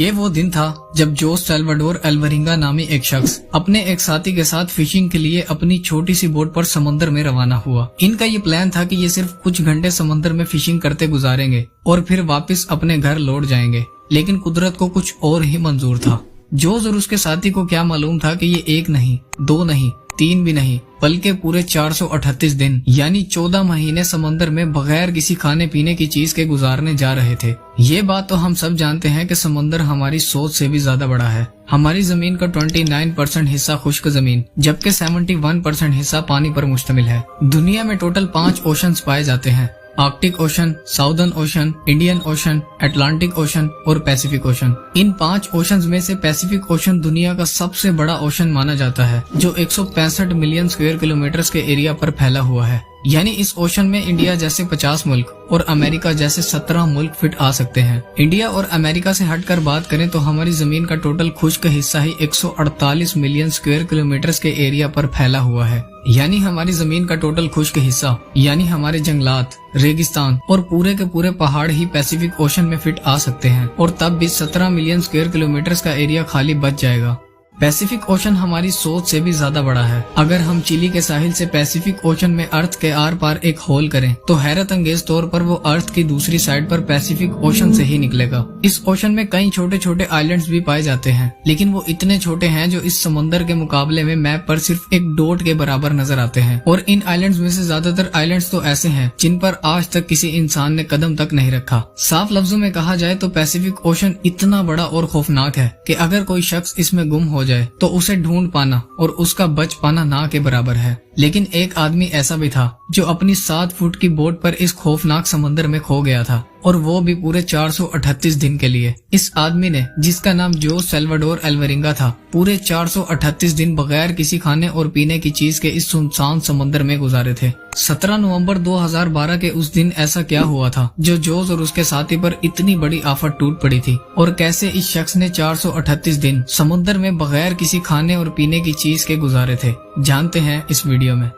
ये वो दिन था जब जोस सैल्वाडोर एल्वरिंगा नामी एक शख्स अपने एक साथी के साथ फिशिंग के लिए अपनी छोटी सी बोट पर समंदर में रवाना हुआ। इनका ये प्लान था कि ये सिर्फ कुछ घंटे समंदर में फिशिंग करते गुजारेंगे और फिर वापस अपने घर लौट जाएंगे, लेकिन कुदरत को कुछ और ही मंजूर था। जोस और उसके साथी को क्या मालूम था कि ये 1 नहीं, 2 नहीं, 3 भी नहीं, बल्कि पूरे 438 दिन यानी 14 महीने समंदर में बगैर किसी खाने पीने की चीज के गुजारने जा रहे थे। ये बात तो हम सब जानते हैं कि समंदर हमारी सोच से भी ज्यादा बड़ा है। हमारी जमीन का 29% हिस्सा खुश्क जमीन जबकि 71% हिस्सा पानी पर मुश्तमिल है। दुनिया में टोटल 5 ओशंस पाए जाते हैं: Arctic ocean, southern ocean, Indian ocean, Atlantic ocean और पैसिफिक ओशन। इन 5 ओशंस में से पैसिफिक ओशन दुनिया का सबसे बड़ा ओशन माना जाता है, जो 165 मिलियन स्क्वायर किलोमीटर के एरिया पर फैला हुआ है। यानी इस ओशन में इंडिया जैसे 50 मुल्क और अमेरिका जैसे 17 मुल्क फिट आ सकते हैं। इंडिया और अमेरिका से हटकर बात करें तो हमारी जमीन का टोटल खुश्क हिस्सा ही 148 मिलियन स्क्वायर किलोमीटर के एरिया पर फैला हुआ है। यानी हमारी जमीन का टोटल खुश्क हिस्सा यानी हमारे जंगलात, रेगिस्तान और पूरे के पूरे पहाड़ ही पैसिफिक ओशन में फिट आ सकते हैं, और तब भी 17 मिलियन स्क्वायर किलोमीटर का एरिया खाली बच जाएगा। पैसिफिक ओशन हमारी सोच से भी ज्यादा बड़ा है। अगर हम चिली के साहिल से पैसिफिक ओशन में अर्थ के आर पार एक होल करें तो हैरत अंगेज तौर पर वो अर्थ की दूसरी साइड पर पैसिफिक ओशन से ही निकलेगा। इस ओशन में कई छोटे छोटे आइलैंड्स भी पाए जाते हैं, लेकिन वो इतने छोटे हैं जो इस समंदर के मुकाबले में मैप पर सिर्फ एक डॉट के बराबर नजर आते हैं। और इन आइलैंड्स में से ज्यादातर आइलैंड्स तो ऐसे हैं जिन पर आज तक किसी इंसान ने कदम तक नहीं रखा। साफ लफ्जों में कहा जाए तो पैसिफिक ओशन इतना बड़ा और खौफनाक है कि अगर कोई शख्स इसमें गुम हो जाए तो उसे ढूंढ पाना और उसका बच पाना ना के बराबर है। लेकिन एक आदमी ऐसा भी था जो अपनी 7 फुट की बोट पर इस खौफनाक समंदर में खो गया था, और वो भी पूरे 438 दिन के लिए। इस आदमी ने, जिसका नाम जोस सैल्वाडोर एल्वरिंगा था, पूरे 438 दिन बगैर किसी खाने और पीने की चीज के इस सुनसान समंदर में गुजारे थे। 17 नवंबर 2012 के उस दिन ऐसा क्या हुआ था जो जोस और उसके साथी पर इतनी बड़ी आफत टूट पड़ी थी, और कैसे इस शख्स ने 438 दिन समुद्र में बगैर किसी खाने और पीने की चीज के गुजारे थे, जानते हैं इस वीडियो में।